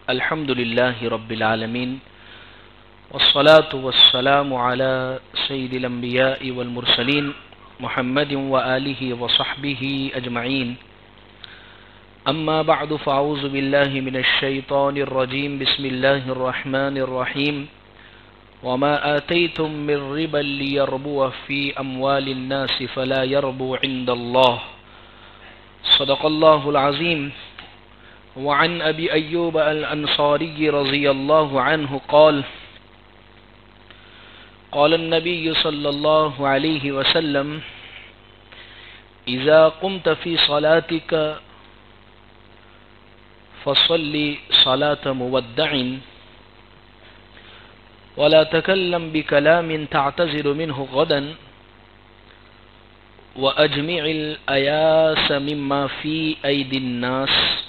الحمد لله رب العالمين والصلاة والسلام على سيد الأنبياء والمرسلين محمد وآله وصحبه أجمعين. أما بعد فأعوذ بالله من الشيطان الرجيم. بسم الله الرحمن الرحيم. وما آتيتم من ربا ليربو في أموال الناس فلا يربو عند الله. صدق الله العظيم. وعن أبي أيوب الأنصاري رضي الله عنه قال قال النبي صلى الله عليه وسلم: إذا قمت في صلاتك فصل صلاة مودع ولا تكلم بكلام تعتذر منه غدا وأجمع الأياس مما في أيدي الناس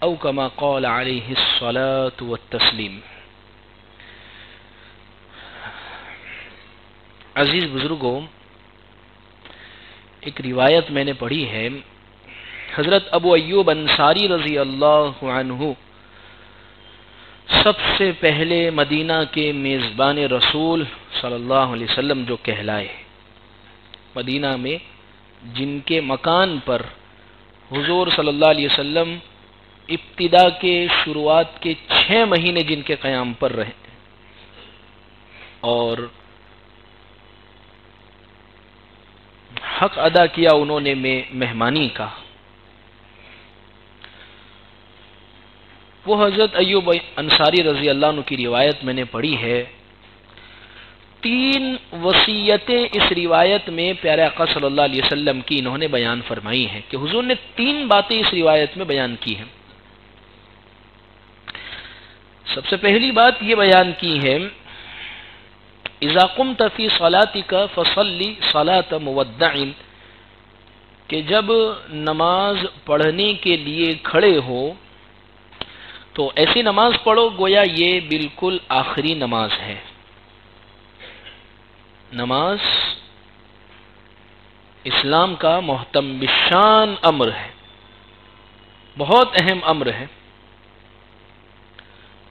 او کما قال علیہ الصلاۃ والتسلیم. عزیز بزرگوں، ایک روایت میں نے پڑھی ہے. حضرت ابو ایوب انصاری رضی اللہ عنہ سب سے پہلے مدینہ کے میزبان رسول صلی اللہ علیہ وسلم جو کہلائے، مدینہ میں جن کے مکان پر حضور صلی اللہ علیہ وسلم ابتدا کے شروعات کے 6 مہینے جن کے قیام پر رہے اور حق ادا کیا انہوں نے مہمانی کا، وہ حضرت ایوب انصاری رضی اللہ عنہ کی روایت میں نے پڑھی ہے. 3 وصیتیں اس روایت میں پیارے آقا صلی اللہ علیہ وسلم کی انہوں نے بیان فرمائی ہیں کہ حضور نے 3 باتیں اس روایت میں بیان کی ہیں. سب سے پہلی بات یہ بیان کی ہے: اذا قمت فی صلاتک فصلی صلاۃ مودع، کہ جب نماز پڑھنے کے لیے کھڑے ہو تو ایسی نماز پڑھو گویا یہ بالکل آخری نماز ہے. نماز اسلام کا محتم بشان امر ہے، بہت اہم امر ہے.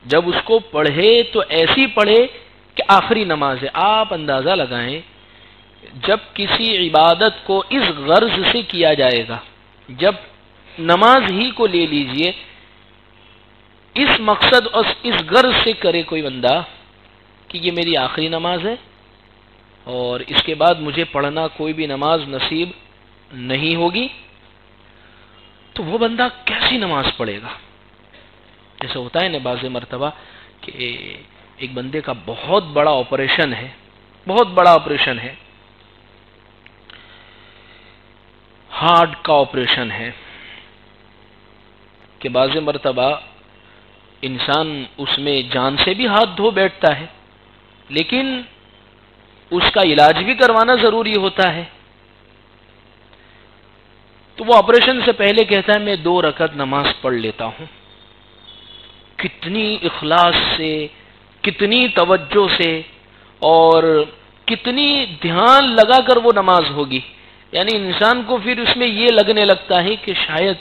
جب اس کو پڑھے تو ایسی پڑھے کہ آخری نماز ہے. آپ اندازہ لگائیں، جب کسی عبادت کو اس غرض سے کیا جائے گا، جب نماز ہی کو لے لیجئے، اس مقصد اور اس غرض سے کرے کوئی بندہ کہ یہ میری آخری نماز ہے اور اس کے بعد مجھے پڑھنا کوئی بھی نماز نصیب نہیں ہوگی، تو وہ بندہ کیسی نماز پڑھے گا؟ جیسے ہوتا ہے نا بعض مرتبہ کہ ایک بندے کا بہت بڑا آپریشن ہے، بہت بڑا آپریشن ہے، ہارٹ کا آپریشن ہے، کہ بعض مرتبہ انسان اس میں جان سے بھی ہاتھ دھو بیٹھتا ہے، لیکن اس کا علاج بھی کروانا ضروری ہوتا ہے. تو وہ آپریشن سے پہلے کہتا ہے میں 2 رکعت نماز پڑھ لیتا ہوں. کتنی اخلاص سے، کتنی توجہ سے اور کتنی دھیان لگا کر وہ نماز ہوگی. یعنی انسان کو پھر اس میں یہ لگنے لگتا ہے کہ شاید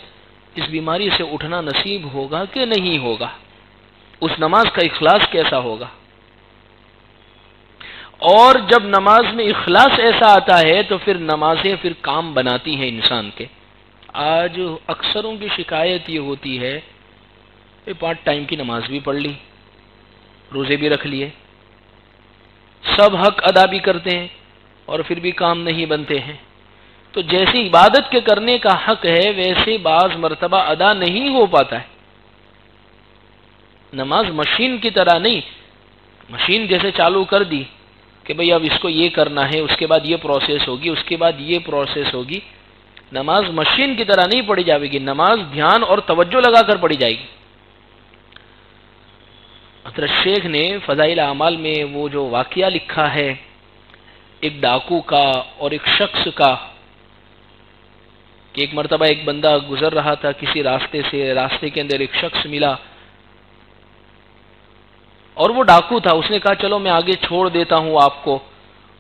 اس بیماری سے اٹھنا نصیب ہوگا کہ نہیں ہوگا، اس نماز کا اخلاص کیسا ہوگا. اور جب نماز میں اخلاص ایسا آتا ہے تو پھر نمازیں پھر کام بناتی ہیں انسان کے. آج اکثروں کی شکایت یہ ہوتی ہے 5 ٹائم کی نماز بھی پڑھ لی، روزے بھی رکھ لیے، سب حق ادا بھی کرتے ہیں اور پھر بھی کام نہیں بنتے ہیں. تو جیسے عبادت کے کرنے کا حق ہے ویسے بعض مرتبہ ادا نہیں ہو پاتا ہے. نماز مشین کی طرح نہیں، مشین جیسے چالو کر دی کہ بھئی اب اس کو یہ کرنا ہے، اس کے بعد یہ پروسیس ہوگی، اس کے بعد یہ پروسیس ہوگی. نماز مشین کی طرح نہیں پڑھی جائے گی، نماز دھیان اور توجہ لگا کر پڑھی جائے گی. حضرت شیخ نے فضائل اعمال میں وہ جو واقعہ لکھا ہے ایک ڈاکو کا اور ایک شخص کا، کہ ایک مرتبہ ایک بندہ گزر رہا تھا کسی راستے سے، راستے کے اندر ایک شخص ملا اور وہ ڈاکو تھا. اس نے کہا چلو میں آگے چھوڑ دیتا ہوں آپ کو،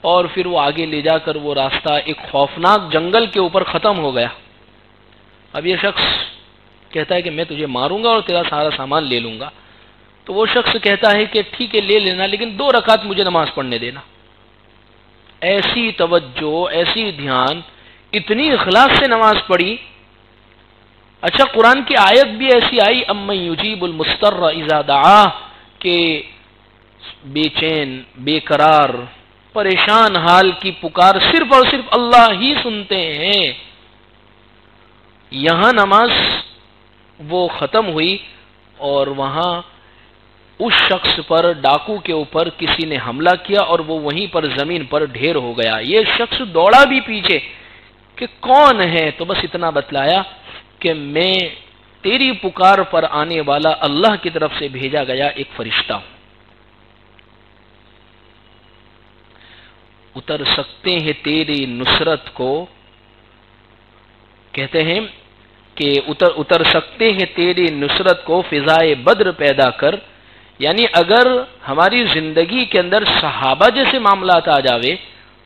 اور پھر وہ آگے لے جا کر وہ راستہ ایک خوفناک جنگل کے اوپر ختم ہو گیا. اب یہ شخص کہتا ہے کہ میں تجھے ماروں گا اور تیرا سارا سامان لے لوں گا، تو وہ شخص کہتا ہے کہ ٹھیک ہے لے لینا، لیکن 2 رکعت مجھے نماز پڑھنے دینا۔ ایسی توجہ، ایسی دھیان، اتنی اخلاص سے نماز پڑھی۔ اچھا، قرآن کی آیت بھی ایسی آئی، امن یجیب المضطر اذا دعاہ، کہ بے چین، بے قرار، پریشان حال کی پکار صرف اور صرف اللہ ہی سنتے ہیں۔ یہاں نماز وہ ختم ہوئی اور وہاں اس شخص پر، ڈاکو کے اوپر کسی نے حملہ کیا اور وہ وہیں پر زمین پر ڈھیر ہو گیا۔ یہ شخص دوڑا بھی پیچھے کہ کون ہے، تو بس اتنا بتلایا کہ میں تیری پکار پر آنے والا اللہ کی طرف سے بھیجا گیا ایک فرشتہ ہوں۔ اتر سکتے ہیں تیری نصرت کو، کہتے ہیں کہ اتر سکتے ہیں تیری نصرت کو فضائے بدر پیدا کر، یعنی اگر ہماری زندگی کے اندر صحابہ جیسے معاملات آ جاوے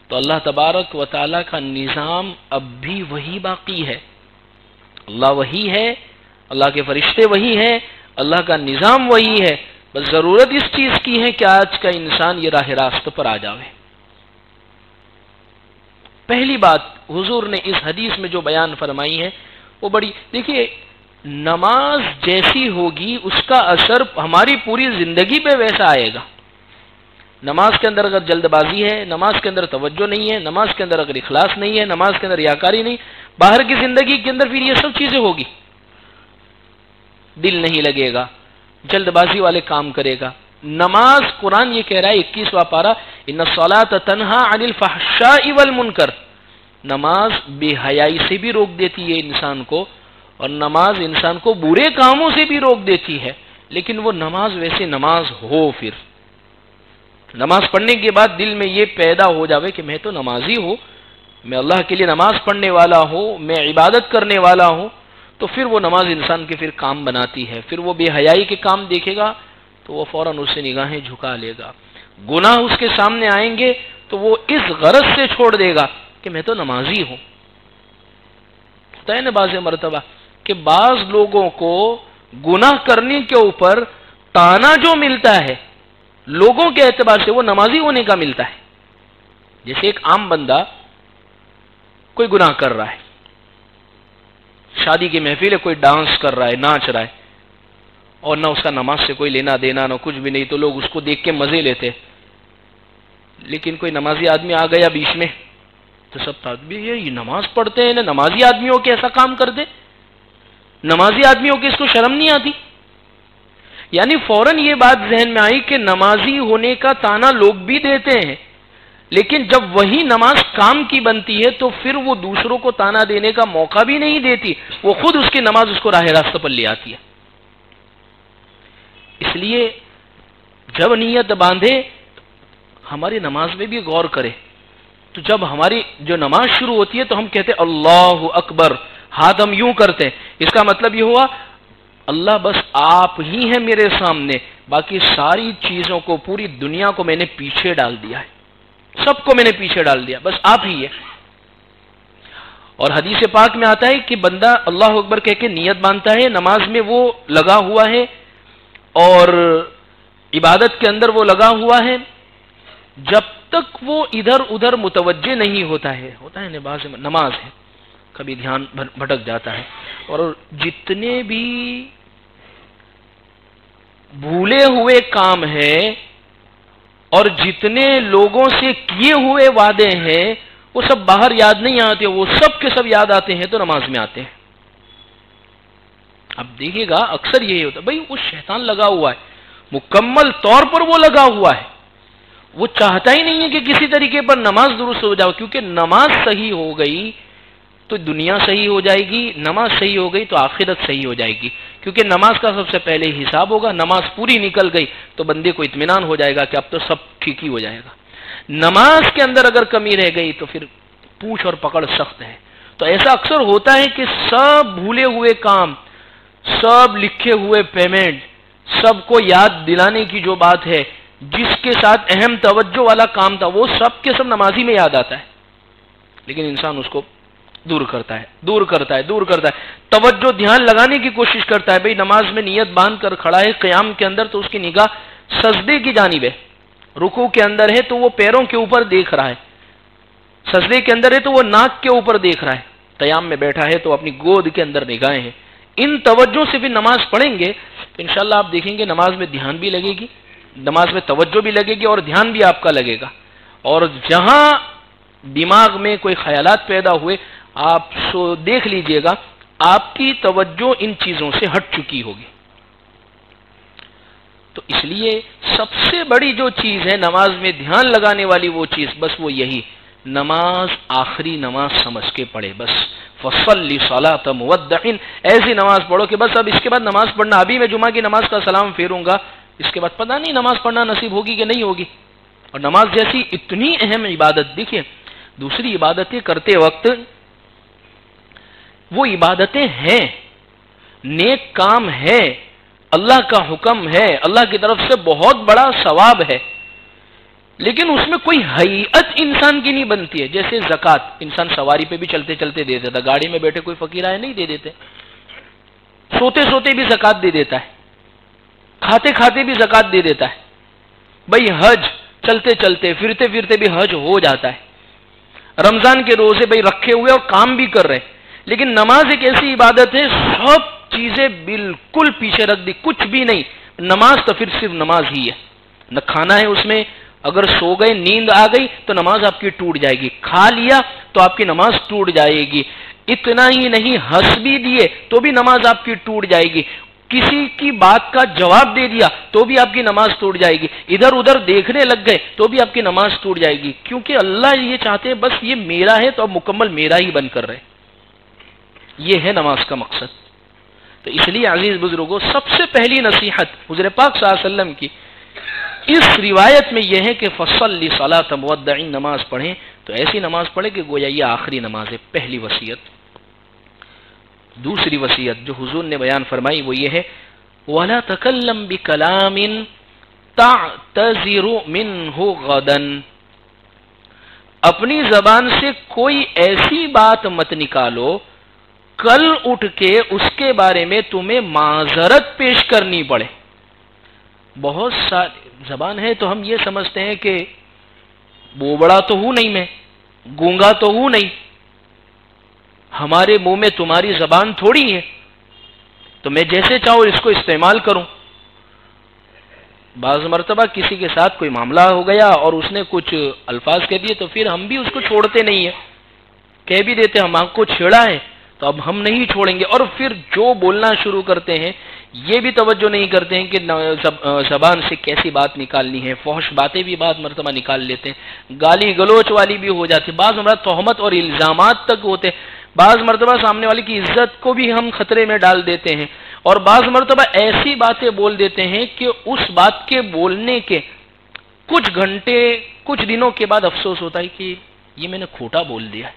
تو اللہ تبارک و تعالیٰ کا نظام اب بھی وہی باقی ہے۔ اللہ وہی ہے، اللہ کے فرشتے وہی ہیں، اللہ کا نظام وہی ہے، بس ضرورت اس چیز کی ہے کہ آج کا انسان یہ راہ راست پر آ جاوے۔ پہلی بات حضور نے اس حدیث میں جو بیان فرمائی ہے وہ بڑی، دیکھیے نماز جیسی ہوگی اس کا اثر ہماری پوری زندگی پہ ویسا آئے گا۔ نماز کے اندر اگر جلد بازی ہے، نماز کے اندر توجہ نہیں ہے، نماز کے اندر اگر اخلاص نہیں ہے، نماز کے اندر ریاکاری نہیں، باہر کی زندگی کے اندر پھر یہ سب چیزیں ہوگی۔ دل نہیں لگے گا، جلد بازی والے کام کرے گا۔ نماز، قرآن یہ کہہ رہا ہے 21واں پارہ، ان الصلاۃ تنہی عن الفحشاء والمنکر، نماز بے حیائی سے بھی روک دیتی ہے انسان کو، اور نماز انسان کو برے کاموں سے بھی روک دیتی ہے، لیکن وہ نماز ویسے نماز ہو، پھر نماز پڑھنے کے بعد دل میں یہ پیدا ہو جاوے کہ میں تو نمازی ہوں، میں اللہ کے لیے نماز پڑھنے والا ہوں، میں عبادت کرنے والا ہوں، تو پھر وہ نماز انسان کے پھر کام بناتی ہے۔ پھر وہ بے حیائی کے کام دیکھے گا تو وہ فوراً اس سے نگاہیں جھکا لے گا، گناہ اس کے سامنے آئیں گے تو وہ اس غرض سے چھوڑ دے گا کہ میں تو نمازی ہوں۔ ہوتا ہے نا بعض مرتبہ کہ بعض لوگوں کو گناہ کرنے کے اوپر تانا جو ملتا ہے لوگوں کے اعتبار سے وہ نمازی ہونے کا ملتا ہے۔ جیسے ایک عام بندہ کوئی گناہ کر رہا ہے، شادی کی محفل ہے، کوئی ڈانس کر رہا ہے، ناچ رہا ہے، اور نہ اس کا نماز سے کوئی لینا دینا، نہ کچھ بھی نہیں، تو لوگ اس کو دیکھ کے مزے لیتے۔ لیکن کوئی نمازی آدمی آ گیا بیچ میں تو سب آدمی یہ نماز پڑھتے ہیں نا، نمازی آدمیوں کے ایسا کام کر دے، نمازی آدمیوں کے اس کو شرم نہیں آتی؟ یعنی فوراً یہ بات ذہن میں آئی کہ نمازی ہونے کا تانا لوگ بھی دیتے ہیں، لیکن جب وہی نماز کام کی بنتی ہے تو پھر وہ دوسروں کو تانا دینے کا موقع بھی نہیں دیتی، وہ خود اس کی نماز اس کو راہ راستہ پر لے آتی ہے۔ اس لیے جب نیت باندھے ہماری نماز میں بھی غور کرے، تو جب ہماری جو نماز شروع ہوتی ہے تو ہم کہتے اللہ اکبر، ہاتھ ہم یوں کرتے، اس کا مطلب یہ ہوا اللہ بس آپ ہی ہیں میرے سامنے، باقی ساری چیزوں کو، پوری دنیا کو میں نے پیچھے ڈال دیا ہے، سب کو میں نے پیچھے ڈال دیا، بس آپ ہی ہے۔ اور حدیث پاک میں آتا ہے کہ بندہ اللہ اکبر کہہ کے نیت باندھتا ہے، نماز میں وہ لگا ہوا ہے اور عبادت کے اندر وہ لگا ہوا ہے، جب تک وہ ادھر ادھر متوجہ نہیں ہوتا ہے نماز ہے، کبھی دھیان بھٹک جاتا ہے، اور جتنے بھی بھولے ہوئے کام ہیں اور جتنے لوگوں سے کیے ہوئے وعدے ہیں وہ سب باہر یاد نہیں آتے، وہ سب کے سب یاد آتے ہیں تو نماز میں آتے ہیں۔ اب دیکھیے گا اکثر یہی ہوتا ہے، بھائی وہ شیطان لگا ہوا ہے، مکمل طور پر وہ لگا ہوا ہے، وہ چاہتا ہی نہیں ہے کہ کسی طریقے پر نماز درست ہو جائے، کیونکہ نماز صحیح ہو گئی تو دنیا صحیح ہو جائے گی، نماز صحیح ہو گئی تو آخرت صحیح ہو جائے گی، کیونکہ نماز کا سب سے پہلے حساب ہوگا، نماز پوری نکل گئی تو بندے کو اطمینان ہو جائے گا کہ اب تو سب ٹھیک ہی ہو جائے گا۔ نماز کے اندر اگر کمی رہ گئی تو پھر پوچھ اور پکڑ سخت ہے۔ تو ایسا اکثر ہوتا ہے کہ سب بھولے ہوئے کام، سب لکھے ہوئے پیمنٹ، سب کو یاد دلانے کی جو بات ہے، جس کے ساتھ اہم توجہ والا کام تھا وہ سب کے سب نمازی میں یاد آتا ہے، لیکن انسان اس کو دور کرتا ہے، دور کرتا ہے، دور کرتا ہے. توجہ دھیان لگانے کی کوشش کرتا ہے. بھئی نماز میں نیت باندھ کر کھڑا ہے قیام کے اندر تو اس کی نگاہ سجدے کی جانب ہے. رکوع کے اندر ہے تو وہ پیروں کے اوپر دیکھ رہا ہے، سجدے کے اندر ہے تو وہ ناک کے اوپر دیکھ رہا ہے، قیام میں بیٹھا ہے تو اپنی گود کے اندر نگاہیں ہیں. ان توجہ سے بھی نماز پڑھیں گے تو انشاءاللہ آپ دیکھیں گے نماز میں دھیان بھی لگے گی، نماز میں توجہ بھی لگے گی اور دھیان بھی آپ کا لگے گا. اور جہاں دماغ میں کوئی خیالات پیدا ہوئے آپ دیکھ لیجئے گا آپ کی توجہ ان چیزوں سے ہٹ چکی ہوگی. تو اس لیے سب سے بڑی جو چیز ہے نماز میں دھیان لگانے والی وہ چیز بس وہ یہی، نماز آخری نماز سمجھ کے پڑھے. بس فصلی صلاۃ مودع، ایسی نماز پڑھو کہ بس اب اس کے بعد نماز پڑھنا، ابھی میں جمعہ کی نماز کا سلام پھیروں گا، اس کے بعد پتہ نہیں نماز پڑھنا نصیب ہوگی کہ نہیں ہوگی. اور نماز جیسی اتنی اہم عبادت، دیکھیے دوسری عبادتیں کرتے وقت وہ عبادتیں ہیں، نیک کام ہے، اللہ کا حکم ہے، اللہ کی طرف سے بہت بڑا ثواب ہے، لیکن اس میں کوئی حیت انسان کی نہیں بنتی ہے. جیسے زکوٰۃ، انسان سواری پہ بھی چلتے چلتے دے دیتا، گاڑی میں بیٹھے کوئی فقیر آئے نہیں دے دیتے، سوتے سوتے بھی زکوٰۃ دے دیتا ہے، کھاتے کھاتے بھی زکوٰۃ دے دیتا ہے. بھئی حج چلتے چلتے پھرتے پھرتے بھی حج ہو جاتا ہے. رمضان کے روزے بھئی رکھے ہوئے اور کام بھی کر رہے ہیں. لیکن نماز ایک ایسی عبادت ہے سب چیزیں بالکل پیچھے رکھ دی، کچھ بھی نہیں. نماز تو پھر صرف نماز ہی ہے. نہ کھانا ہے اس میں، اگر سو گئے نیند آ گئی تو نماز آپ کی ٹوٹ جائے گی، کھا لیا تو آپ کی نماز ٹوٹ جائے گی. اتنا ہی نہیں، ہنس بھی دیے تو بھی نماز آپ کی ٹوٹ جائے گی. کسی کی بات کا جواب دے دیا تو بھی آپ کی نماز ٹوٹ جائے گی. ادھر ادھر دیکھنے لگ گئے تو بھی آپ کی نماز ٹوٹ جائے گی. کیونکہ اللہ یہ چاہتے ہیں بس یہ میرا ہے تو اب مکمل میرا ہی بن کر رہے. یہ ہے نماز کا مقصد. تو اس لیے عزیز بزرگوں، سب سے پہلی نصیحت حضور پاک صلی اللہ علیہ وسلم کی اس روایت میں یہ ہے کہ فصلی صلاۃ مودع، نماز پڑھیں تو ایسی نماز پڑھیں کہ گویا یہ آخری نماز ہے. پہلی وصیت. دوسری وصیت جو حضور نے بیان فرمائی وہ یہ ہے وَلَا تَكَلَّمْ بِكَلَامٍ تَعْتَذِرُ مِنْهُ غَدًا، اپنی زبان سے کوئی ایسی بات مت نکالو کل اٹھ کے اس کے بارے میں تمہیں معذرت پیش کرنی پڑے. بہت ساری زبان ہے تو ہم یہ سمجھتے ہیں کہ وہ بڑا تو ہوں نہیں، میں گونگا تو ہوں نہیں، ہمارے منہ میں تمہاری زبان تھوڑی ہے تو میں جیسے چاہوں اس کو استعمال کروں. بعض مرتبہ کسی کے ساتھ کوئی معاملہ ہو گیا اور اس نے کچھ الفاظ کہہ دیے تو پھر ہم بھی اس کو چھوڑتے نہیں ہیں، کہہ بھی دیتے ہم آپ کو چھیڑا ہے تو اب ہم نہیں چھوڑیں گے. اور پھر جو بولنا شروع کرتے ہیں یہ بھی توجہ نہیں کرتے ہیں کہ زبان سے کیسی بات نکالنی ہے. فحش باتیں بھی بعض مرتبہ نکال لیتے ہیں، گالی گلوچ والی بھی ہو جاتی، بعض مرتبہ تہمت اور الزامات تک ہوتے ہیں، بعض مرتبہ سامنے والے کی عزت کو بھی ہم خطرے میں ڈال دیتے ہیں، اور بعض مرتبہ ایسی باتیں بول دیتے ہیں کہ اس بات کے بولنے کے کچھ گھنٹے کچھ دنوں کے بعد افسوس ہوتا ہے کہ یہ میں نے کھوٹا بول دیا ہے.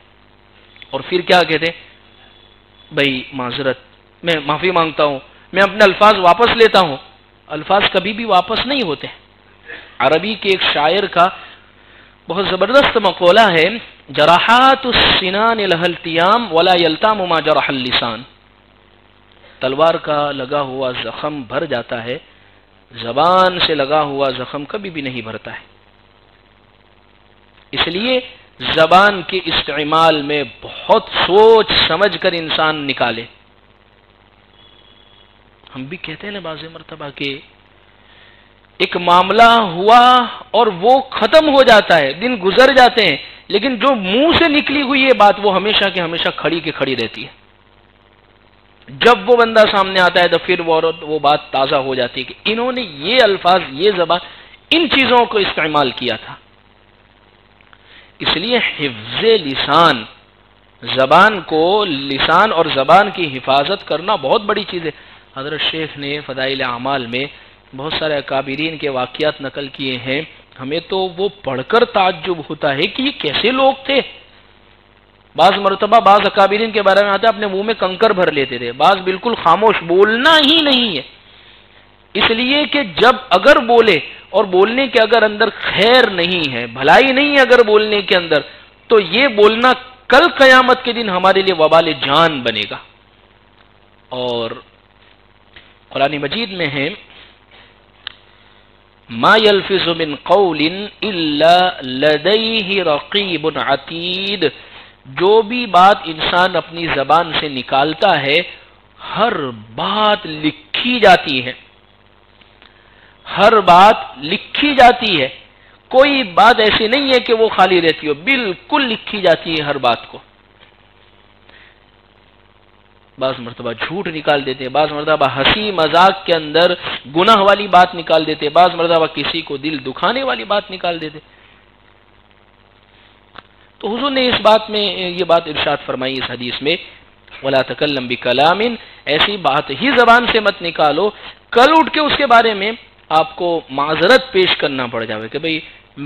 اور پھر کیا کہتے ہیں بھائی معذرت، میں معافی مانگتا ہوں، میں اپنے الفاظ واپس لیتا ہوں. الفاظ کبھی بھی واپس نہیں ہوتے. عربی کے ایک شاعر کا بہت زبردست مقولہ ہے جراحات السنان لها التیام ولا یلتام ما جرح اللسان. تلوار کا لگا ہوا زخم بھر جاتا ہے، زبان سے لگا ہوا زخم کبھی بھی نہیں بھرتا ہے. اس لیے زبان کے استعمال میں بہت سوچ سمجھ کر انسان نکالے. ہم بھی کہتے ہیں نا بعض مرتبہ کہ ایک معاملہ ہوا اور وہ ختم ہو جاتا ہے، دن گزر جاتے ہیں، لیکن جو منہ سے نکلی ہوئی یہ بات وہ ہمیشہ کے ہمیشہ کھڑی کے کھڑی رہتی ہے. جب وہ بندہ سامنے آتا ہے تو پھر وہ بات تازہ ہو جاتی ہے کہ انہوں نے یہ الفاظ، یہ زبان، ان چیزوں کو استعمال کیا تھا. اس لیے حفظ لسان، زبان کو، لسان اور زبان کی حفاظت کرنا بہت بڑی چیز ہے. حضرت شیخ نے فضائل اعمال میں بہت سارے اکابرین کے واقعات نقل کیے ہیں. ہمیں تو وہ پڑھ کر تعجب ہوتا ہے کہ یہ کیسے لوگ تھے. بعض مرتبہ بعض اکابرین کے بارے میں آتا ہے اپنے منہ میں کنکر بھر لیتے تھے، بعض بالکل خاموش، بولنا ہی نہیں ہے. اس لیے کہ جب اگر بولے اور بولنے کے اگر اندر خیر نہیں ہے، بھلائی نہیں ہے اگر بولنے کے اندر، تو یہ بولنا کل قیامت کے دن ہمارے لیے وبال جان بنے گا۔ اور قرآن مجید میں ہے ما یلفظ من قول الا لدیہ رقیب عتید، جو بھی بات انسان اپنی زبان سے نکالتا ہے ہر بات لکھی جاتی ہے، ہر بات لکھی جاتی ہے، کوئی بات ایسی نہیں ہے کہ وہ خالی رہتی ہو، بالکل لکھی جاتی ہے ہر بات کو۔ بعض مرتبہ جھوٹ نکال دیتے ہیں، بعض مرتبہ ہنسی مذاق کے اندر گناہ والی بات نکال دیتے، بعض مرتبہ کسی کو دل دکھانے والی بات نکال دیتے۔ تو حضور نے اس بات میں یہ بات ارشاد فرمائی اس حدیث میں، وَلَا تَكَلَّمْ بِكَلَامٍ، ایسی بات ہی زبان سے مت نکالو کل اٹھ کے اس کے بارے میں آپ کو معذرت پیش کرنا پڑ جائے کہ بھئی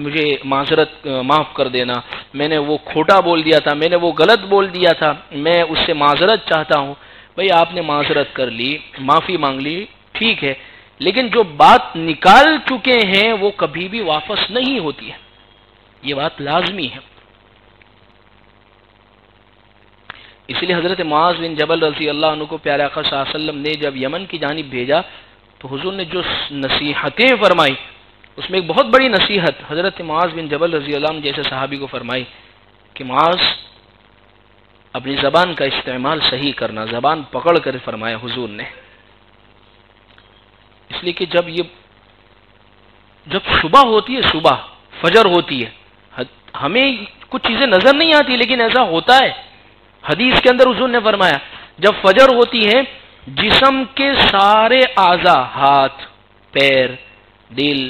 مجھے معذرت معاف کر دینا، میں نے وہ کھوٹا بول دیا تھا، میں نے وہ غلط بول دیا تھا، میں اس سے معذرت چاہتا ہوں۔ بھئی آپ نے معذرت کر لی، معافی مانگ لی، ٹھیک ہے، لیکن جو بات نکال چکے ہیں وہ کبھی بھی واپس نہیں ہوتی ہے، یہ بات لازمی ہے۔ اس لیے حضرت معاذ بن جبل رضی اللہ عنہ کو پیارے آقا صلی اللہ علیہ وسلم نے جب یمن کی جانب بھیجا تو حضور نے جو نصیحتیں فرمائی اس میں ایک بہت بڑی نصیحت حضرت معاذ بن جبل رضی اللہ عنہ جیسے صحابی کو فرمائی کہ معاذ اپنی زبان کا استعمال صحیح کرنا، زبان پکڑ کر فرمایا حضور نے، اس لیے کہ جب صبح ہوتی ہے، صبح فجر ہوتی ہے، ہمیں کچھ چیزیں نظر نہیں آتی لیکن ایسا ہوتا ہے۔ حدیث کے اندر حضور نے فرمایا جب فجر ہوتی ہے جسم کے سارے اعضاء، ہاتھ، پیر، دل،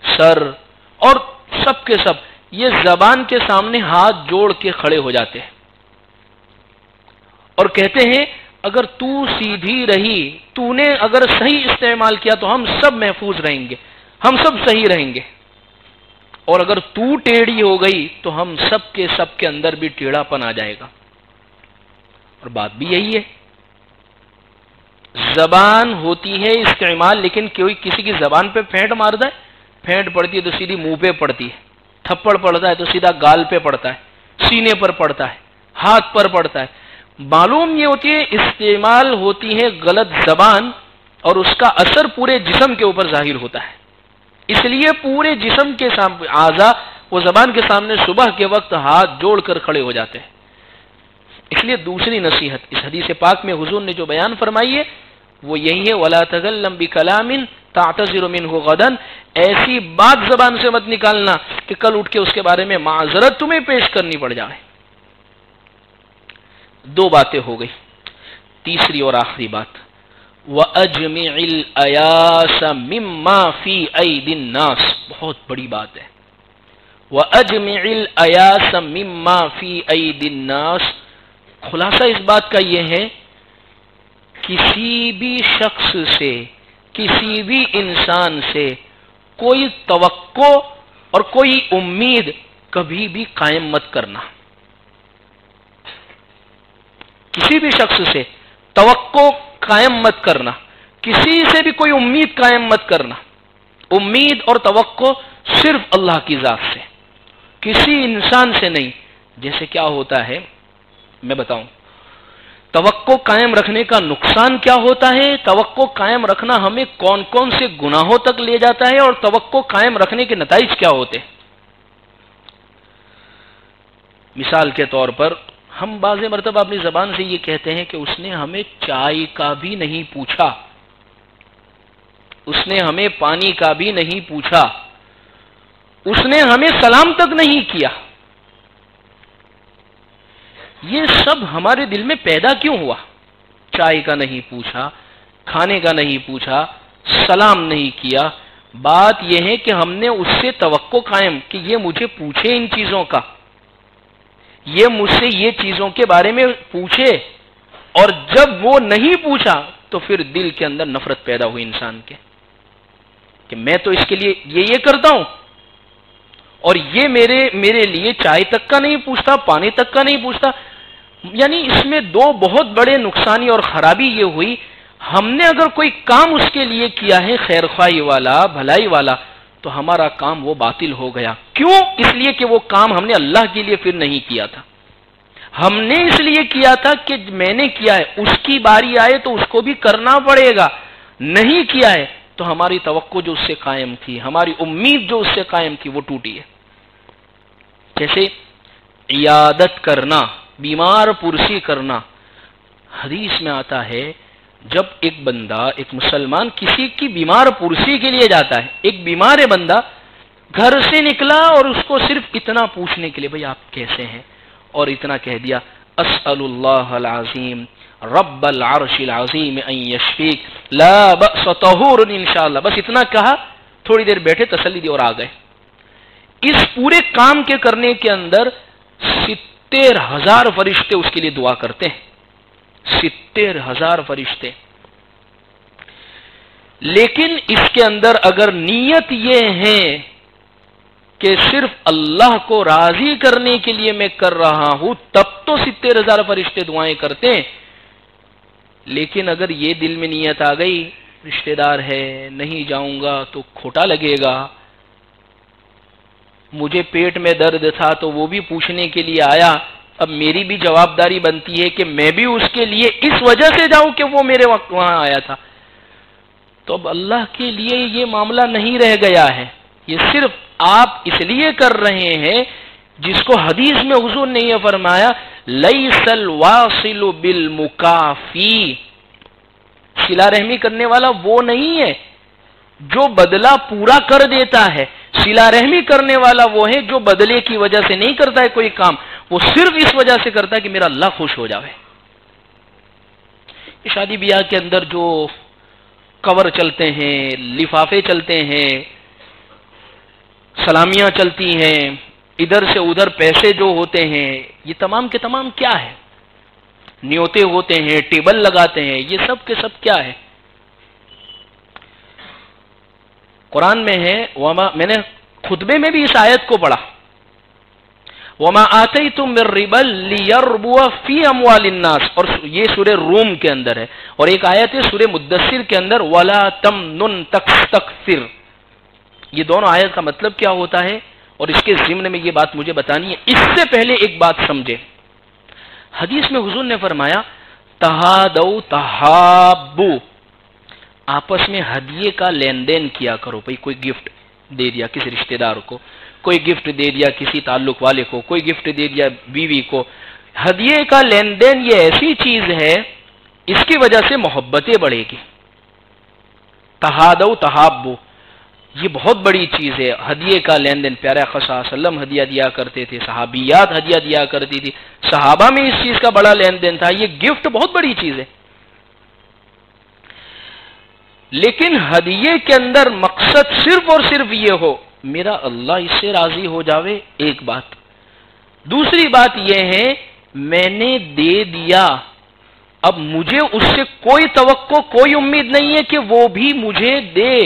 سر اور سب کے سب یہ زبان کے سامنے ہاتھ جوڑ کے کھڑے ہو جاتے ہیں اور کہتے ہیں اگر تو سیدھی رہی، تو نے اگر صحیح استعمال کیا تو ہم سب محفوظ رہیں گے، ہم سب صحیح رہیں گے، اور اگر تو ٹیڑھی ہو گئی تو ہم سب کے اندر بھی ٹیڑھا پن آ جائے گا۔ اور بات بھی یہی ہے، زبان ہوتی ہے استعمال، لیکن کوئی کسی کی زبان پہ پھینٹ مارتا ہے، پھینٹ پڑتی ہے تو سیدھی منہ پہ پڑتی ہے، تھپڑ پڑتا ہے تو سیدھا گال پہ پڑتا ہے، سینے پر پڑتا ہے، ہاتھ پر پڑتا ہے۔ معلوم یہ ہوتی ہے استعمال ہوتی ہے غلط زبان اور اس کا اثر پورے جسم کے اوپر ظاہر ہوتا ہے، اس لیے پورے جسم کے اعضاء وہ زبان کے سامنے صبح کے وقت ہاتھ جوڑ کر کھڑے ہو جاتے ہیں۔ اس لیے دوسری نصیحت اس حدیث پاک میں حضور نے جو بیان فرمائی ہے وہ یہی ہے وَلَا تَكَلَّمْ بِكَلَامٍ تَعْتَذِرُ مِنْهُ غَدًا، ایسی بات زبان سے مت نکالنا کہ کل اٹھ کے اس کے بارے میں معذرت تمہیں پیش کرنی پڑ جائے۔ دو باتیں ہو گئی، تیسری اور آخری بات وَأَجْمِعِ الْأَيَاسَ مِمَّا فِي أَيْدِ النَّاسِ، بہت بڑی بات ہے، وَأَجْمِعِ الْأَيَاسَ مِمَّا فِي أَيْدِ النَّاسِ، خلاصہ اس بات کا یہ ہے کسی بھی شخص سے، کسی بھی انسان سے کوئی توقع اور کوئی امید کبھی بھی قائم مت کرنا، کسی بھی شخص سے توقع قائم مت کرنا، کسی سے بھی کوئی امید قائم مت کرنا۔ امید اور توقع صرف اللہ کی ذات سے، کسی انسان سے نہیں۔ جیسے کیا ہوتا ہے میں بتاؤں، توقع قائم رکھنے کا نقصان کیا ہوتا ہے، توقع قائم رکھنا ہمیں کون کون سے گناہوں تک لے جاتا ہے اور توقع قائم رکھنے کے نتائج کیا ہوتے ہیں۔ مثال کے طور پر ہم بعض مرتبہ اپنی زبان سے یہ کہتے ہیں کہ اس نے ہمیں چائے کا بھی نہیں پوچھا، اس نے ہمیں پانی کا بھی نہیں پوچھا، اس نے ہمیں سلام تک نہیں کیا۔ یہ سب ہمارے دل میں پیدا کیوں ہوا؟ چائے کا نہیں پوچھا، کھانے کا نہیں پوچھا، سلام نہیں کیا۔ بات یہ ہے کہ ہم نے اس سے توقع قائم کہ یہ مجھے پوچھے ان چیزوں کا، یہ مجھ سے یہ چیزوں کے بارے میں پوچھے، اور جب وہ نہیں پوچھا تو پھر دل کے اندر نفرت پیدا ہوئی انسان کے کہ میں تو اس کے لیے یہ کرتا ہوں اور یہ میرے لیے چائے تک کا نہیں پوچھتا، پانی تک کا نہیں پوچھتا۔ یعنی اس میں دو بہت بڑے نقصانی اور خرابی یہ ہوئی، ہم نے اگر کوئی کام اس کے لیے کیا ہے خیر خواہی والا، بھلائی والا، تو ہمارا کام وہ باطل ہو گیا۔ کیوں؟ اس لیے کہ وہ کام ہم نے اللہ کے لیے پھر نہیں کیا تھا، ہم نے اس لیے کیا تھا کہ میں نے کیا ہے، اس کی باری آئے تو اس کو بھی کرنا پڑے گا، نہیں کیا ہے تو ہماری توقع جو اس سے قائم تھی، ہماری امید جو اس سے قائم تھی وہ ٹوٹی ہے۔ جیسے عیادت کرنا، بیمار پرسی کرنا، حدیث میں آتا ہے جب ایک بندہ، ایک مسلمان کسی کی بیمار پرسی کے لیے جاتا ہے، ایک بیمار بندہ گھر سے نکلا اور اس کو صرف اتنا پوچھنے کے لیے بھئی آپ کیسے ہیں، اور اتنا کہہ دیا اسأل اللہ العظیم رب العرش العظیم ان یشفیک لا بأس طہور انشاءاللہ، بس اتنا کہا، تھوڑی دیر بیٹھے، تسلی دی اور آ گئے۔ اس پورے کام کے کرنے کے اندر 70,000 فرشتے اس کے لیے دعا کرتے ہیں، 70,000 فرشتے۔ لیکن اس کے اندر اگر نیت یہ ہے کہ صرف اللہ کو راضی کرنے کے لیے میں کر رہا ہوں، تب تو 70,000 فرشتے دعائیں کرتے ہیں۔ لیکن اگر یہ دل میں نیت آ گئی رشتہ دار ہے، نہیں جاؤں گا تو کھوٹا لگے گا، مجھے پیٹ میں درد تھا تو وہ بھی پوچھنے کے لیے آیا، اب میری بھی جوابداری بنتی ہے کہ میں بھی اس کے لیے اس وجہ سے جاؤں کہ وہ میرے وقت وہاں آیا تھا، تو اب اللہ کے لیے یہ معاملہ نہیں رہ گیا ہے، یہ صرف آپ اس لیے کر رہے ہیں جس کو حدیث میں حضور نے یہ فرمایا لیس الواصل بالمکافی، صلہ رحمی کرنے والا وہ نہیں ہے جو بدلہ پورا کر دیتا ہے، صلہ رحمی کرنے والا وہ ہے جو بدلے کی وجہ سے نہیں کرتا ہے کوئی کام، وہ صرف اس وجہ سے کرتا ہے کہ میرا اللہ خوش ہو جاوے۔ شادی بیاہ کے اندر جو کور چلتے ہیں، لفافے چلتے ہیں، سلامیاں چلتی ہیں، ادھر سے ادھر پیسے جو ہوتے ہیں، یہ تمام کے تمام کیا ہے؟ نیوتے ہوتے ہیں، ٹیبل لگاتے ہیں، یہ سب کے سب کیا ہے؟ قرآن میں ہے، میں نے خطبے میں بھی اس آیت کو پڑھا، وَمَا آتَيْتُم مِّن رِّبًا لِيَرْبُوَ فِي أَمْوَالِ النَّاسِ، اور یہ سورہ روم کے اندر ہے، اور ایک آیت ہے سورہ مدثر کے اندر وَلَا تَمْنُن تَسْتَكْثِرْ۔ یہ دونوں آیت کا مطلب کیا ہوتا ہے اور اس کے ضمن میں یہ بات مجھے بتانی ہے۔ اس سے پہلے ایک بات سمجھے، حدیث میں حضور نے فرمایا تہادوا تحابوا، آپس میں ہدیے کا لین دین کیا کرو، بھئی کوئی گفٹ دے دیا کسی رشتہ دار کو، کوئی گفٹ دے دیا کسی تعلق والے کو، کوئی گفٹ دے دیا بیوی کو، ہدیے کا لین دین یہ ایسی چیز ہے اس کی وجہ سے محبتیں بڑھے گی۔ تہادوا تحابوا، یہ بہت بڑی چیز ہے، ہدیے کا لین دین۔ پیارے آقا صلی اللہ علیہ وسلم ہدیہ دیا کرتے تھے، صحابیات ہدیہ دیا کرتی تھی، صحابہ میں اس چیز کا بڑا لین دین تھا، یہ گفٹ بہت بڑی چیز ہے۔ لیکن ہدیے کے اندر مقصد صرف اور صرف یہ ہو میرا اللہ اس سے راضی ہو جاوے، ایک بات۔ دوسری بات یہ ہے میں نے دے دیا، اب مجھے اس سے کوئی توقع، کوئی امید نہیں ہے کہ وہ بھی مجھے دے۔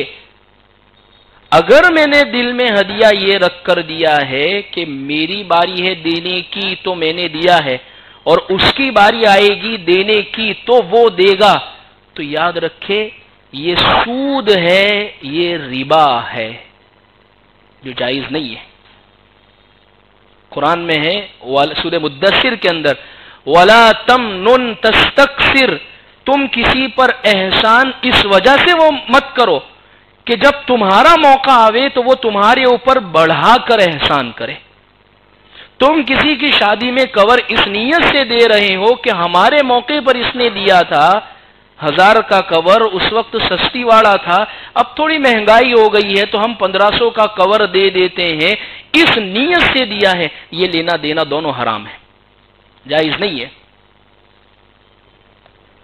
اگر میں نے دل میں ہدیہ یہ رکھ کر دیا ہے کہ میری باری ہے دینے کی تو میں نے دیا ہے، اور اس کی باری آئے گی دینے کی تو وہ دے گا، تو یاد رکھے یہ سود ہے، یہ ربا ہے جو جائز نہیں ہے۔ قرآن میں ہے سورہ مدثر کے اندر وَلَا تَمْنُن تَسْتَكْثِرْ، تم کسی پر احسان اس وجہ سے وہ مت کرو کہ جب تمہارا موقع آوے تو وہ تمہارے اوپر بڑھا کر احسان کرے۔ تم کسی کی شادی میں کور اس نیت سے دے رہے ہو کہ ہمارے موقع پر اس نے دیا تھا، 1000 کا کور اس وقت سستی والا تھا، اب تھوڑی مہنگائی ہو گئی ہے تو ہم 1500 کا کور دے دیتے ہیں، اس نیت سے دیا ہے، یہ لینا دینا دونوں حرام ہے، جائز نہیں ہے۔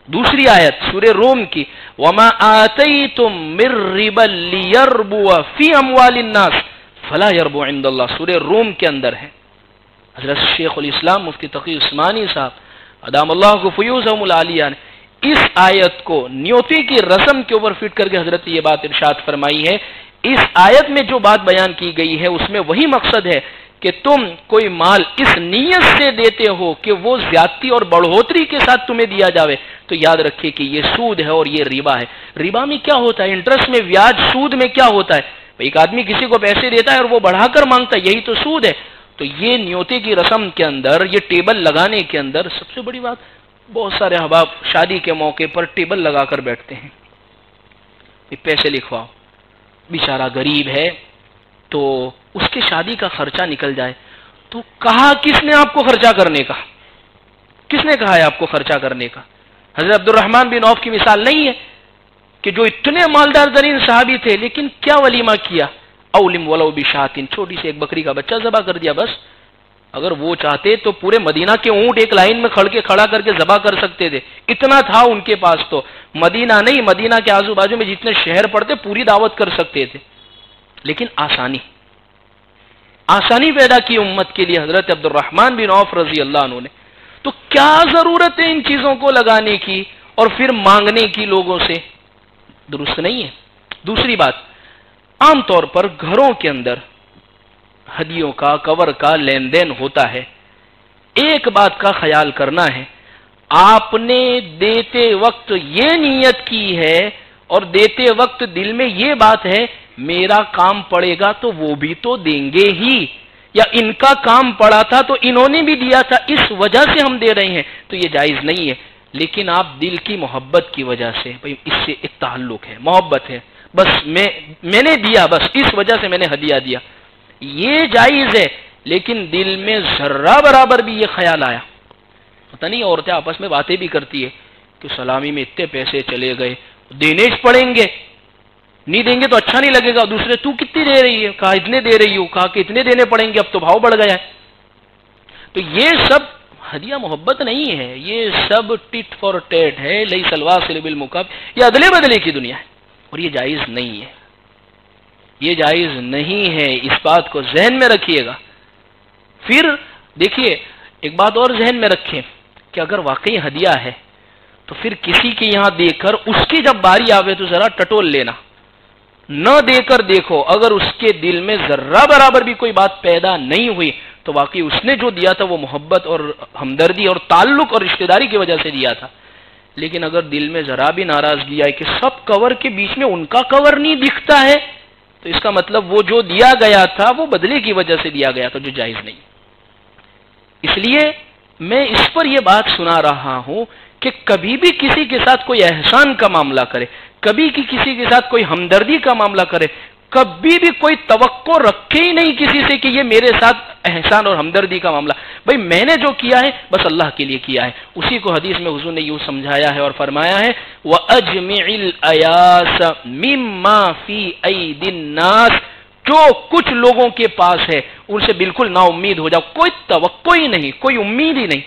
دوسری آیت سورہ روم کی وَمَا آتَيْتُم مِّن رِّبًا لِيَرْبُوَ فِي أَمْوَالِ النَّاسِ فَلَا يَرْبُو عِندَ اللَّهِ، سورہ روم کے اندر ہے۔ حضرت شیخ الاسلام مفتی تقی عثمانی صاحب ادام اللہ فیوزہم العالیہ نے اس آیت کو نیوتی کی رسم کے اوپر فٹ کر کے حضرت یہ بات ارشاد فرمائی ہے۔ اس آیت میں جو بات بیان کی گئی ہے اس میں وہی مقصد ہے کہ تم کوئی مال اس نیت سے دیتے ہو کہ وہ زیادتی اور بڑھوتری کے ساتھ تمہیں دیا جاوے، تو یاد رکھیے کہ یہ سود ہے اور یہ ربا ہے۔ ربا میں کیا ہوتا ہے؟ انٹرسٹ میں بیاج، سود میں کیا ہوتا ہے؟ ایک آدمی کسی کو پیسے دیتا ہے اور وہ بڑھا کر مانگتا ہے، یہی تو سود ہے۔ تو یہ نیوتے کی رسم کے اندر، یہ ٹیبل لگانے کے اندر سب سے بڑی بات، بہت سارے احباب شادی کے موقع پر ٹیبل لگا کر بیٹھتے ہیں، پیسے لکھواؤ، بیچارہ غریب ہے تو اس کے شادی کا خرچہ نکل جائے. تو کہا کس نے آپ کو خرچہ کرنے کا؟ کس نے کہا ہے آپ کو خرچہ کرنے کا؟ حضرت عبد الرحمن بن عوف کی مثال نہیں ہے کہ جو اتنے مالدار ترین صحابی تھے لیکن کیا ولیمہ کیا؟ اولم ولو بشاتن، چھوٹی سی ایک بکری کا بچہ ذبح کر دیا بس. اگر وہ چاہتے تو پورے مدینہ کے اونٹ ایک لائن میں کھڑا کر کے ذبح کر سکتے تھے، اتنا تھا ان کے پاس. تو مدینہ نہیں، مدینہ کے آزو بازو میں جتنے شہر پڑتے پوری دعوت کر سکتے تھے. لیکن آسانی پیدا کی امت کے لیے حضرت عبد الرحمن بن عوف رضی اللہ عنہ نے. تو کیا ضرورت ہے ان چیزوں کو لگانے کی اور پھر مانگنے کی لوگوں سے؟ درست نہیں ہے. دوسری بات، عام طور پر گھروں کے اندر ہدیوں کا، کور کا لین دین ہوتا ہے. ایک بات کا خیال کرنا ہے، آپ نے دیتے وقت یہ نیت کی ہے اور دیتے وقت دل میں یہ بات ہے میرا کام پڑے گا تو وہ بھی تو دیں گے ہی، یا ان کا کام پڑا تھا تو انہوں نے بھی دیا تھا اس وجہ سے ہم دے رہے ہیں، تو یہ جائز نہیں ہے. لیکن آپ دل کی محبت کی وجہ سے، بھئی اس سے ایک تعلق ہے، محبت ہے، بس میں نے دیا، بس اس وجہ سے میں نے ہدیہ دیا، یہ جائز ہے. لیکن دل میں ذرہ برابر بھی یہ خیال آیا، پتہ نہیں عورتیں آپس میں باتیں بھی کرتی ہے کہ سلامی میں اتنے پیسے چلے گئے، دینے پڑیں گے، نہیں دیں گے تو اچھا نہیں لگے گا. دوسرے تو کتنی دے رہی ہے؟ کہا اتنے دے رہی ہوں. کہا کہ اتنے دینے پڑیں گے، اب تو بھاؤ بڑھ گیا ہے. تو یہ سب ہدیہ محبت نہیں ہے، یہ سب ٹٹ فار ٹیٹ ہے، لیس الواصل بالمکاب، یہ ادلے بدلے کی دنیا ہے اور یہ جائز نہیں ہے. یہ جائز نہیں ہے، اس بات کو ذہن میں رکھیے گا. پھر دیکھیے ایک بات اور ذہن میں رکھیں کہ اگر واقعی ہدیہ ہے تو پھر کسی کے یہاں دے کر اس کی جب باری آوے تو ذرا ٹٹول لینا، نہ دے کر دیکھو. اگر اس کے دل میں ذرہ برابر بھی کوئی بات پیدا نہیں ہوئی تو واقعی اس نے جو دیا تھا وہ محبت اور ہمدردی اور تعلق اور رشتہ داری کی وجہ سے دیا تھا. لیکن اگر دل میں ذرا بھی ناراضگی آئے کہ سب کور کے بیچ میں ان کا کور نہیں دکھتا ہے، تو اس کا مطلب وہ جو دیا گیا تھا وہ بدلے کی وجہ سے دیا گیا تھا، جو جائز نہیں. اس لیے میں اس پر یہ بات سنا رہا ہوں کہ کبھی بھی کسی کے ساتھ کوئی احسان کا معاملہ کرے، کبھی کسی کے ساتھ کوئی ہمدردی کا معاملہ کرے، کبھی بھی کوئی توقع رکھے ہی نہیں کسی سے کہ یہ میرے ساتھ احسان اور ہمدردی کا معاملہ. بھئی میں نے جو کیا ہے بس اللہ کے لیے کیا ہے. اسی کو حدیث میں حضور نے یوں سمجھایا ہے اور فرمایا ہے وَأَجْمِعِ الْأَيَاسَ مِمَّا فِي أَيْدِ النَّاسِ، جو کچھ لوگوں کے پاس ہے ان سے بالکل نا امید ہو جاؤ، کوئی توقع ہی نہیں، کوئی امید ہی نہیں.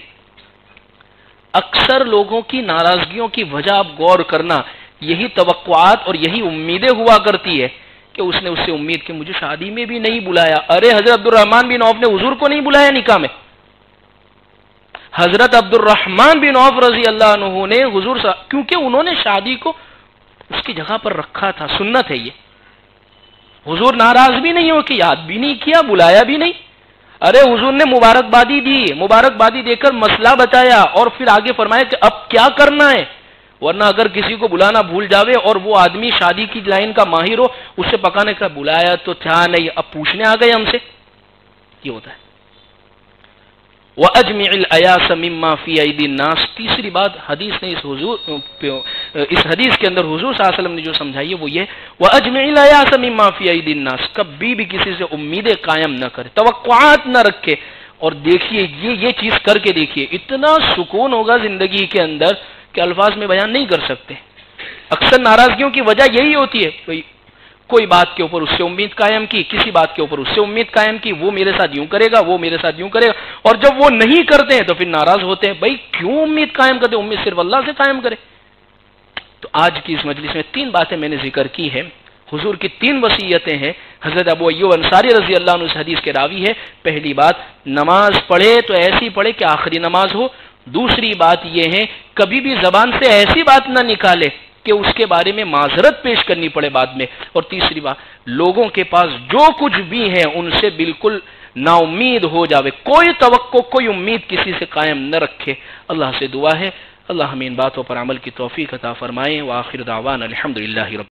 اکثر لوگوں کی ناراضگیوں کی وجہ آپ غور کرنا، یہی توقعات اور یہی امیدیں ہوا کرتی ہے کہ اس نے اس سے امید کہ مجھے شادی میں بھی نہیں بلایا. ارے حضرت عبد الرحمن بن عوف نے حضور کو نہیں بلایا نکاح میں. حضرت عبد الرحمن بن عوف رضی اللہ عنہ نے حضور کیونکہ انہوں نے شادی کو اس کی جگہ پر رکھا تھا، سنت ہے یہ. حضور ناراض بھی نہیں ہو کہ یاد بھی نہیں کیا، بلایا بھی نہیں. ارے حضور نے مبارکبادی دی، مبارکبادی دے کر مسئلہ بتایا اور پھر آگے فرمایا کہ اب کیا کرنا ہے. ورنہ اگر کسی کو بلانا بھول جاوے اور وہ آدمی شادی کی لائن کا ماہر ہو، اس سے پکانے کا بلایا تو تھا نہیں، اب پوچھنے آ گئے ہم سے. یہ ہوتا ہے. وَأَجْمِعِ الْأَيَاسَ مِمَّا فِي أَيْدِي النَّاسِ. تیسری بات حدیث نے اس حدیث کے اندر حضور صلی اللہ علیہ وسلم نے جو سمجھائی ہے وہ یہ وَأَجْمِعِ الْأَيَاسَ مِمَّا فِي أَيْدِي النَّاسِ. کبھی بھی کسی سے امیدیں قائم نہ کرے، توقعات نہ رکھے. اور دیکھیے یہ چیز کر کے دیکھیے، اتنا سکون ہوگا زندگی کے اندر کہ الفاظ میں بیان نہیں کر سکتے. اکثر ناراضگیوں کی وجہ یہی ہوتی ہے، کوئی بات کے اوپر اس سے امید قائم کی، کسی بات کے اوپر اس سے امید قائم کی، وہ میرے ساتھ یوں کرے گا، وہ میرے ساتھ یوں کرے گا، اور جب وہ نہیں کرتے ہیں تو پھر ناراض ہوتے ہیں. بھائی کیوں امید قائم کرتے؟ امید صرف اللہ سے قائم کرے. تو آج کی اس مجلس میں 3 باتیں میں نے ذکر کی ہے. حضور کی 3 وصیتیں ہیں. حضرت ابو ایوب انصاری رضی اللہ عنہ اس حدیث کے راوی ہے. پہلی بات، نماز پڑھے تو ایسی پڑھے کہ آخری نماز ہو. دوسری بات یہ ہے کبھی بھی زبان سے ایسی بات نہ نکالے کہ اس کے بارے میں معذرت پیش کرنی پڑے بعد میں. اور تیسری بات، لوگوں کے پاس جو کچھ بھی ہے ان سے بالکل نا امید ہو جاوے، کوئی توقع کوئی امید کسی سے قائم نہ رکھے. اللہ سے دعا ہے اللہ ہمیں ان باتوں پر عمل کی توفیق عطا فرمائے. وآخر دعوانا الحمدللہ رب